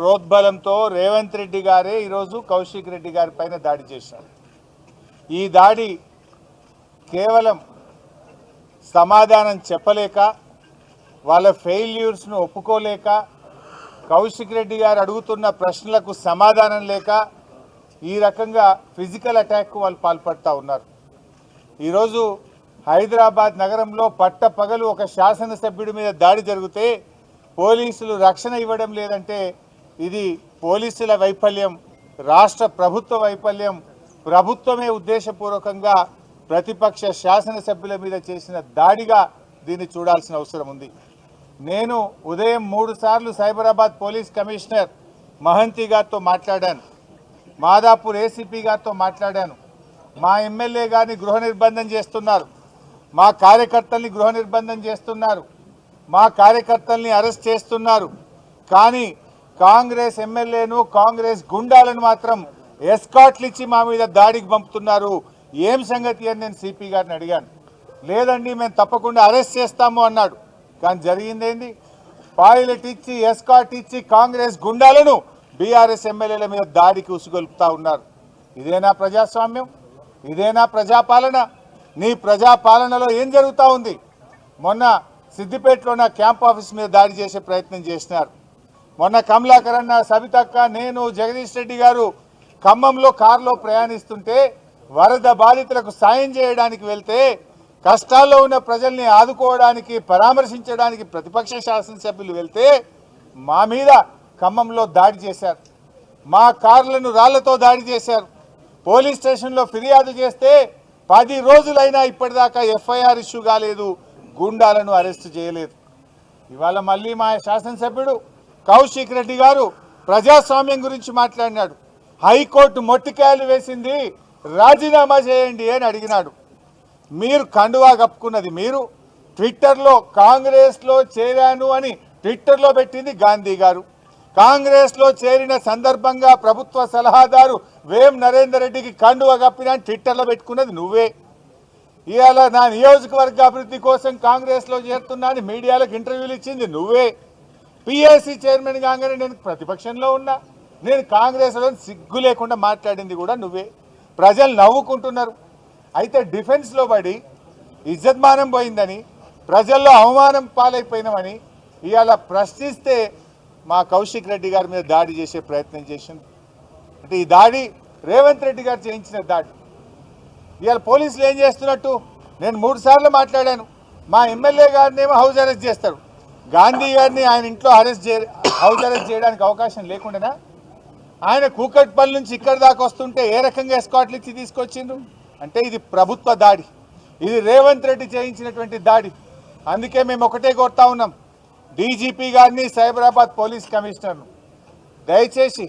ప్రోద్బలంతో రేవంత్ రెడ్డి గారే ఈరోజు కౌశిక్ రెడ్డి గారి పైన దాడి చేశారు. ఈ దాడి కేవలం సమాధానం చెప్పలేక, వాళ్ళ ఫెయిల్యూర్స్ను ఒప్పుకోలేక, కౌశిక్ రెడ్డి గారు అడుగుతున్న ప్రశ్నలకు సమాధానం లేక ఈ రకంగా ఫిజికల్ అటాక్కు వాళ్ళు పాల్పడుతూ ఉన్నారు. ఈరోజు హైదరాబాద్ నగరంలో పట్టపగలు ఒక శాసనసభ్యుడి మీద దాడి జరిగితే పోలీసులు రక్షణ ఇవ్వడం లేదంటే ఇది పోలీసుల వైఫల్యం, రాష్ట్ర ప్రభుత్వ వైఫల్యం. ప్రభుత్వమే ఉద్దేశపూర్వకంగా ప్రతిపక్ష శాసనసభ్యుల మీద చేసిన దాడిగా దీన్ని చూడాల్సిన అవసరం ఉంది. నేను ఉదయం 3 సార్లు సైబరాబాద్ పోలీస్ కమిషనర్ మహంతి గారితో మాట్లాడాను, మాదాపూర్ ఏసీపీ గారితో మాట్లాడాను. మా ఎమ్మెల్యే గారిని గృహ నిర్బంధం చేస్తున్నారు, మా కార్యకర్తల్ని గృహ నిర్బంధం చేస్తున్నారు, మా కార్యకర్తల్ని అరెస్ట్ చేస్తున్నారు. కానీ కాంగ్రెస్ ఎమ్మెల్యేను, కాంగ్రెస్ గుండాలను మాత్రం ఎస్కాట్లు ఇచ్చి మా మీద దాడికి పంపుతున్నారు. ఏం సంగతి అని నేను సిపి గారిని అడిగాను. లేదండి మేము తప్పకుండా అరెస్ట్ చేస్తాము అన్నాడు. కానీ జరిగిందేంది? పైలట్ ఇచ్చి, ఎస్కాట్ ఇచ్చి కాంగ్రెస్ గుండాలను బీఆర్ఎస్ ఎమ్మెల్యేల మీద దాడికి ఉసుగొల్పుతా ఉన్నారు. ఇదేనా ప్రజాస్వామ్యం? ఇదేనా ప్రజాపాలన? నీ ప్రజాపాలనలో ఏం జరుగుతూ ఉంది? మొన్న సిద్దిపేటలో నా క్యాంప్ ఆఫీస్ మీద దాడి చేసే ప్రయత్నం చేసినారు. మొన్న కమలాకర్ అన్న, సబితక్క, నేను, జగదీష్ రెడ్డి గారు ఖమ్మంలో కారులో ప్రయాణిస్తుంటే వరద బాధితులకు సాయం చేయడానికి వెళ్తే, కష్టాల్లో ఉన్న ప్రజల్ని ఆదుకోవడానికి, పరామర్శించడానికి ప్రతిపక్ష శాసనసభ్యులు వెళ్తే మా మీద ఖమ్మంలో దాడి చేశారు. మా కార్లను రాళ్లతో దాడి చేశారు. పోలీస్ స్టేషన్లో ఫిర్యాదు చేస్తే 10 రోజులైనా ఇప్పటిదాకా ఎఫ్ఐఆర్ ఇష్యూ కాలేదు, గుండాలను అరెస్టు చేయలేదు. ఇవాళ మళ్ళీ మా శాసనసభ్యుడు కౌశిక్ రెడ్డి గారు ప్రజాస్వామ్యం గురించి మాట్లాడినాడు. హైకోర్టు మొట్టికాయలు వేసింది, రాజీనామా చేయండి అని అడిగినాడు. మీరు కండువా కప్పుకున్నది మీరు. ట్విట్టర్లో కాంగ్రెస్లో చేరాను అని ట్విట్టర్లో పెట్టింది గాంధీ గారు. కాంగ్రెస్లో చేరిన సందర్భంగా ప్రభుత్వ సలహాదారు వేం నరేందర్ రెడ్డికి కండువా కప్పినా ట్విట్టర్లో పెట్టుకున్నది నువ్వే. ఇవాళ నా నియోజకవర్గ అభివృద్ధి కోసం కాంగ్రెస్లో చేరుతున్నా అని మీడియాలకు ఇంటర్వ్యూలు ఇచ్చింది నువ్వే. పిఎస్సి చైర్మన్ కాగానే నేను ప్రతిపక్షంలో ఉన్నా, నేను కాంగ్రెస్లో సిగ్గు లేకుండా మాట్లాడింది కూడా నువ్వే. ప్రజలు నవ్వుకుంటున్నారు. అయితే డిఫెన్స్లో పడి ఇజ్జత్మానం పోయిందని, ప్రజల్లో అవమానం పాలైపోయినామని ఇవాళ ప్రశ్నిస్తే మా కౌశిక్ రెడ్డి గారి మీద దాడి చేసే ప్రయత్నం చేసింది. అంటే ఈ దాడి రేవంత్ రెడ్డి గారు చేయించిన దాడి. ఇవాళ పోలీసులు ఏం చేస్తున్నట్టు? నేను 3 సార్లు మాట్లాడాను. మా ఎమ్మెల్యే గారిని ఏమో హౌస్ అరెస్ట్ చేస్తారు, గాంధీ గారిని ఆయన ఇంట్లో హౌస్ అరెస్ట్ చేయడానికి అవకాశం లేకుండానా? ఆయన కూకట్పల్లి నుంచి ఇక్కడి దాకా వస్తుంటే ఏ రకంగా ఎస్కాట్లు ఇచ్చి తీసుకొచ్చిండ్రు? అంటే ఇది ప్రభుత్వ దాడి, ఇది రేవంత్ రెడ్డి చేయించినటువంటి దాడి. అందుకే మేము ఒకటే కోరుతా ఉన్నాం, డీజీపీ గారిని, సైబరాబాద్ పోలీస్ కమిషనర్ను, దయచేసి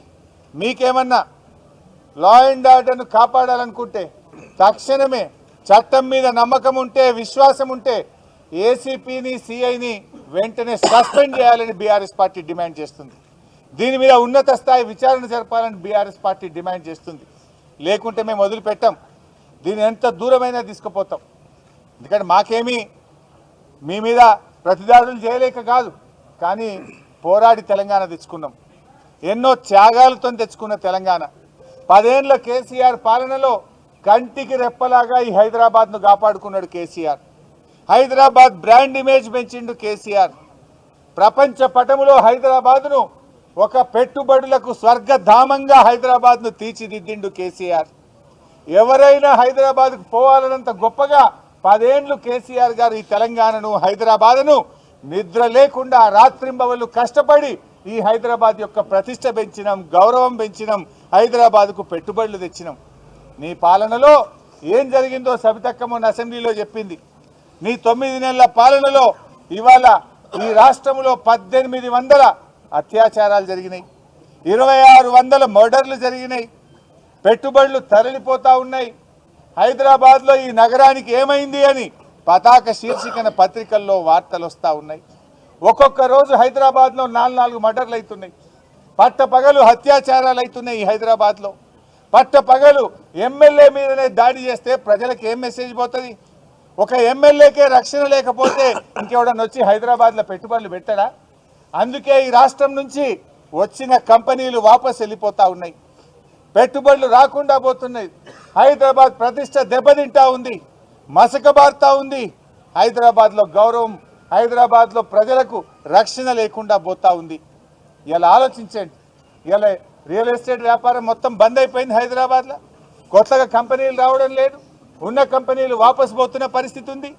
మీకేమన్నా లా అండ్ ఆర్డర్ను కాపాడాలనుకుంటే తక్షణమే చట్టం మీద నమ్మకం ఉంటే, విశ్వాసం ఉంటే ఏసీపీని, సిఐని వెంటనే సస్పెండ్ చేయాలని బీఆర్ఎస్ పార్టీ డిమాండ్ చేస్తుంది. దీని మీద ఉన్నత స్థాయి విచారణ జరపాలని బీఆర్ఎస్ పార్టీ డిమాండ్ చేస్తుంది. లేకుంటే మేము వదిలిపెట్టాం, దీన్ని ఎంత దూరమైనా తీసుకుపోతాం. ఎందుకంటే మాకేమీ మీ మీద ప్రతిదాడులు చేయలేక కాదు, కానీ పోరాడి తెలంగాణ తెచ్చుకున్నాం. ఎన్నో త్యాగాలతో తెచ్చుకున్న తెలంగాణ. 10 ఏళ్ల కేసీఆర్ పాలనలో కంటికి రెప్పలాగా ఈ హైదరాబాద్ను కాపాడుకున్నాడు కేసీఆర్. హైదరాబాద్ బ్రాండ్ ఇమేజ్ పెంచిండు కేసీఆర్. ప్రపంచ పటములో హైదరాబాద్ను ఒక పెట్టుబడులకు స్వర్గధామంగా హైదరాబాద్ను తీర్చిదిద్దిండు కేసీఆర్. ఎవరైనా హైదరాబాద్కు పోవాలన్నంత గొప్పగా 10 ఏళ్లు కేసీఆర్ గారు ఈ తెలంగాణను, హైదరాబాద్ను నిద్ర లేకుండా రాత్రింబవళ్ళు కష్టపడి ఈ హైదరాబాద్ యొక్క ప్రతిష్ట పెంచినాం, గౌరవం పెంచినాం, హైదరాబాద్కు పెట్టుబడులు తెచ్చినాం. నీ పాలనలో ఏం జరిగిందో సబితక్క మొన్న అసెంబ్లీలో చెప్పింది. నీ 9 నెలల పాలనలో ఇవాళ ఈ రాష్ట్రంలో 1800 అత్యాచారాలు జరిగినాయి, 2600 మర్డర్లు జరిగినాయి, పెట్టుబడులు తరలిపోతూ ఉన్నాయి. హైదరాబాద్లో ఈ నగరానికి ఏమైంది అని పతాక శీర్షికన పత్రికల్లో వార్తలు వస్తూ ఉన్నాయి. ఒక్కొక్క రోజు హైదరాబాద్లో 4 మర్డర్లు అవుతున్నాయి, పట్టపగలు అత్యాచారాలు అవుతున్నాయి. ఈ హైదరాబాద్లో పట్టపగలు ఎమ్మెల్యే మీదనే దాడి చేస్తే ప్రజలకు ఏం మెసేజ్ పోతుంది? ఒక ఎమ్మెల్యేకే రక్షణ లేకపోతే ఇంకెవడన్నా వచ్చి హైదరాబాద్లో పెట్టుబడులు పెట్టడా? అందుకే ఈ రాష్ట్రం నుంచి వచ్చిన కంపెనీలు వాపస్ వెళ్ళిపోతా ఉన్నాయి, పెట్టుబడులు రాకుండా పోతున్నాయి, హైదరాబాద్ ప్రతిష్ట దెబ్బతింటా ఉంది, మసకబారుతా ఉంది, హైదరాబాద్లో గౌరవం, హైదరాబాద్లో ప్రజలకు రక్షణ లేకుండా పోతా ఉంది. ఇలా ఆలోచించండి, ఇలా రియల్ ఎస్టేట్ వ్యాపారం మొత్తం బంద్ అయిపోయింది హైదరాబాద్లో, కొత్తగా కంపెనీలు రావడం లేదు, ఉన్న కంపెనీలు వాపసు పోతున్న పరిస్థితి ఉంది.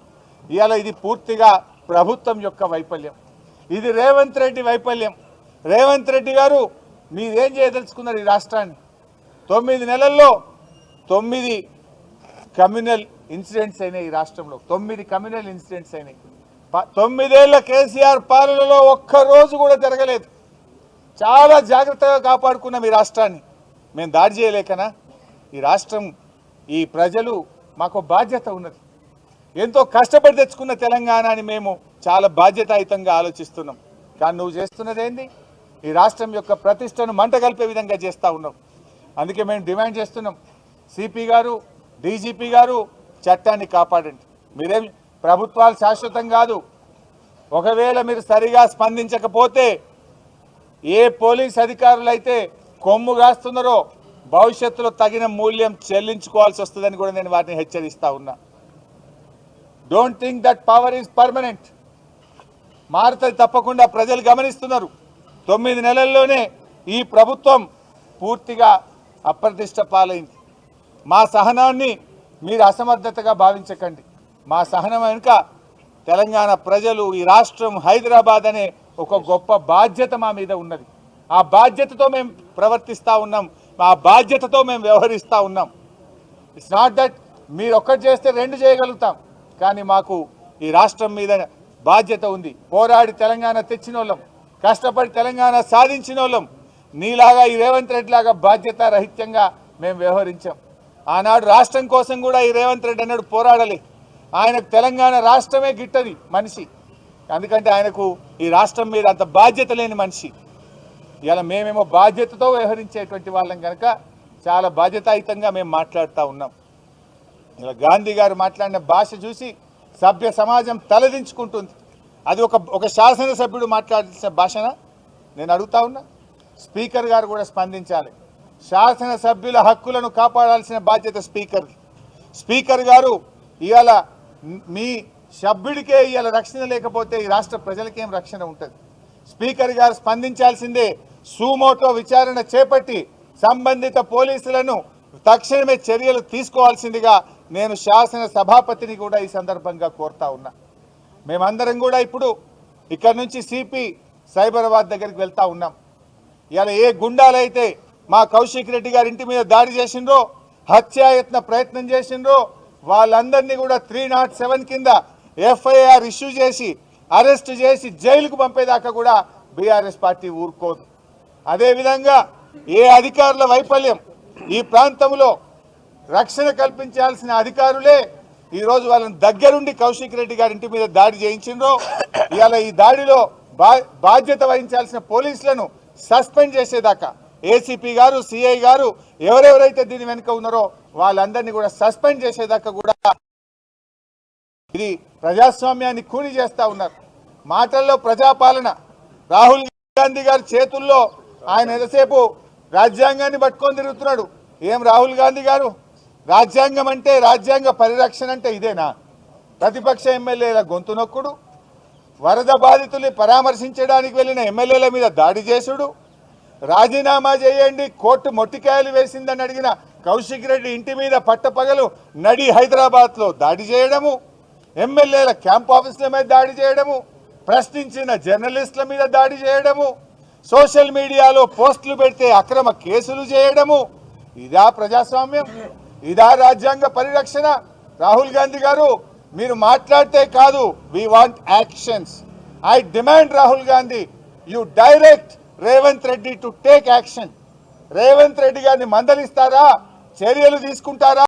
ఇలా ఇది పూర్తిగా ప్రభుత్వం యొక్క వైఫల్యం, ఇది రేవంత్ రెడ్డి వైఫల్యం. రేవంత్ రెడ్డి గారు మీరేం చేయదలుచుకున్నారు? ఈ రాష్ట్రాన్ని 9 నెలల్లో 9 కమ్యూనల్ ఇన్సిడెంట్స్ అయినాయి. ఈ రాష్ట్రంలో 9 కమ్యూనల్ ఇన్సిడెంట్స్ అయినాయి. 9 ఏళ్ల కేసీఆర్ పాలనలో ఒక్కరోజు కూడా జరగలేదు. చాలా జాగ్రత్తగా కాపాడుకున్నాం ఈ రాష్ట్రాన్ని. మేము దాడి చేయలేకనా? ఈ రాష్ట్రం, ఈ ప్రజలు మాకు బాధ్యత ఉన్నది. ఎంతో కష్టపడి తెచ్చుకున్న తెలంగాణని మేము చాలా బాధ్యతాయుతంగా ఆలోచిస్తున్నాం. కానీ నువ్వు చేస్తున్నది ఏంది? ఈ రాష్ట్రం యొక్క ప్రతిష్టను మంట కలిపే విధంగా చేస్తూ ఉన్నాం. అందుకే మేము డిమాండ్ చేస్తున్నాం, సిపి గారు, డీజీపీ గారు, చట్టాన్ని కాపాడండి. మీరేం ప్రభుత్వాలు శాశ్వతం కాదు. ఒకవేళ మీరు సరిగా స్పందించకపోతే ఏ పోలీస్ అధికారులు అయితే కొమ్ము కాస్తున్నారో భవిష్యత్తులో తగిన మూల్యం చెల్లించుకోవాల్సి వస్తుందని కూడా నేను వాటిని హెచ్చరిస్తా ఉన్నా. Don't think that power is permanent. మారుతుంది తప్పకుండా, ప్రజలు గమనిస్తున్నారు. 9 నెలల్లోనే ఈ ప్రభుత్వం పూర్తిగా అప్రతిష్ట పాలైంది. మా సహనాన్ని మీరు అసమర్థతగా భావించకండి. మా సహనం వెనుక తెలంగాణ ప్రజలు, ఈ రాష్ట్రం, హైదరాబాద్ అనే ఒక గొప్ప బాధ్యత మా మీద ఉన్నది. ఆ బాధ్యతతో మేము ప్రవర్తిస్తూ ఉన్నాం, ఆ బాధ్యతతో మేము వ్యవహరిస్తూ ఉన్నాం. ఇట్స్ నాట్ దట్ మీరు ఒక్కటి చేస్తే 2 చేయగలుగుతాం, కానీ మాకు ఈ రాష్ట్రం మీద బాధ్యత ఉంది. పోరాడి తెలంగాణ తెచ్చిన వాళ్ళం, కష్టపడి తెలంగాణ సాధించిన వాళ్ళం. నీలాగా ఈ రేవంత్ రెడ్డి లాగా బాధ్యత రహిత్యంగా మేము వ్యవహరించాం. ఆనాడు రాష్ట్రం కోసం కూడా ఈ రేవంత్ రెడ్డి అన్నాడు పోరాడలే. ఆయనకు తెలంగాణ రాష్ట్రమే గిట్టది మనిషి, ఎందుకంటే ఆయనకు ఈ రాష్ట్రం మీద అంత బాధ్యత లేని మనిషి. ఇలా మేమేమో బాధ్యతతో వ్యవహరించేటువంటి వాళ్ళం కనుక చాలా బాధ్యతాయుతంగా మేము మాట్లాడుతూ ఉన్నాం. ఇలా గాంధీ గారు మాట్లాడిన భాష చూసి సభ్య సమాజం తలదించుకుంటుంది. అది ఒక శాసనసభ్యుడు మాట్లాడాల్సిన భాషన నేను అడుగుతా ఉన్నా. స్పీకర్ గారు కూడా స్పందించాలి. శాసనసభ్యుల హక్కులను కాపాడాల్సిన బాధ్యత స్పీకర్. స్పీకర్ గారు ఇవాళ మీ సభ్యుడికే ఇవాళ రక్షణ లేకపోతే ఈ రాష్ట్ర ప్రజలకేం రక్షణ ఉంటుంది? స్పీకర్ గారు స్పందించాల్సిందే. సుమోటో విచారణ చేపట్టి సంబంధిత పోలీసులను తక్షణమే చర్యలు తీసుకోవాల్సిందిగా నేను శాసన సభాపతిని కూడా ఈ సందర్భంగా కోరుతా ఉన్నా. మేమందరం కూడా ఇప్పుడు ఇక్కడ నుంచి సిపి సైబరాబాద్ దగ్గరికి వెళ్తా ఉన్నాం. ఇలా ఏ గుండాలైతే మా కౌశిక్ రెడ్డి గారి ఇంటి మీద దాడి చేసిండ్రో, హత్యాయత్న ప్రయత్నం చేసిండ్రో, వాళ్ళందరినీ కూడా 307 కింద ఎఫ్ఐఆర్ ఇష్యూ చేసి అరెస్ట్ చేసి జైలుకు పంపేదాకా కూడా బీఆర్ఎస్ పార్టీ ఊరుకోదు. అదేవిధంగా ఏ అధికారుల వైఫల్యం, ఈ ప్రాంతంలో రక్షణ కల్పించాల్సిన అధికారులే ఈరోజు వాళ్ళని దగ్గరుండి కౌశిక్ రెడ్డి గారి ఇంటి మీద దాడి చేయించిండ్రో, ఇవాళ ఈ దాడిలో బాధ్యత వహించాల్సిన పోలీసులను సస్పెండ్ చేసేదాకా ఏసీపీ గారు, సిఐ గారు, ఎవరెవరైతే దీని వెనుక ఉన్నారో వాళ్ళందరినీ కూడా సస్పెండ్ చేసేదాకా కూడా ఇది ప్రజాస్వామ్యాన్ని కూని చేస్తూ ఉన్నారు. మాటల్లో ప్రజాపాలన. రాహుల్ గాంధీ గారి చేతుల్లో ఆయన ఎంతసేపు రాజ్యాంగాన్ని పట్టుకొని తిరుగుతున్నాడు. ఏం రాహుల్ గాంధీ గారు, రాజ్యాంగం అంటే, రాజ్యాంగ పరిరక్షణ అంటే ఇదేనా? ప్రతిపక్ష ఎమ్మెల్యేల గొంతు నొక్కుడు, వరద బాధితుల్ని పరామర్శించడానికి వెళ్ళిన ఎమ్మెల్యేల మీద దాడి చేసుడు, రాజీనామా చేయండి కోర్టు మొట్టికాయలు వేసిందని అడిగిన కౌశిక్ రెడ్డి ఇంటి మీద పట్టపగలు నడి హైదరాబాద్లో దాడి చేయడము, ఎమ్మెల్యేల క్యాంప్ ఆఫీసుల మీద దాడి చేయడము, ప్రశ్నించిన జర్నలిస్టుల మీద దాడి చేయడము, సోషల్ మీడియాలో పోస్టులు పెడితే అక్రమ కేసులు చేయడము. ఇదా ప్రజాస్వామ్యం? ఇదా రాజ్యాంగ పరిరక్షణ? రాహుల్ గాంధీ గారు, మీరు మాట్లాడితే కాదు, we want actions. I demand Rahul Gandhi, you direct Revanth Reddy to take action. Revanth Reddy గారిని మందలిస్తారా? చర్యలు తీసుకుంటారా?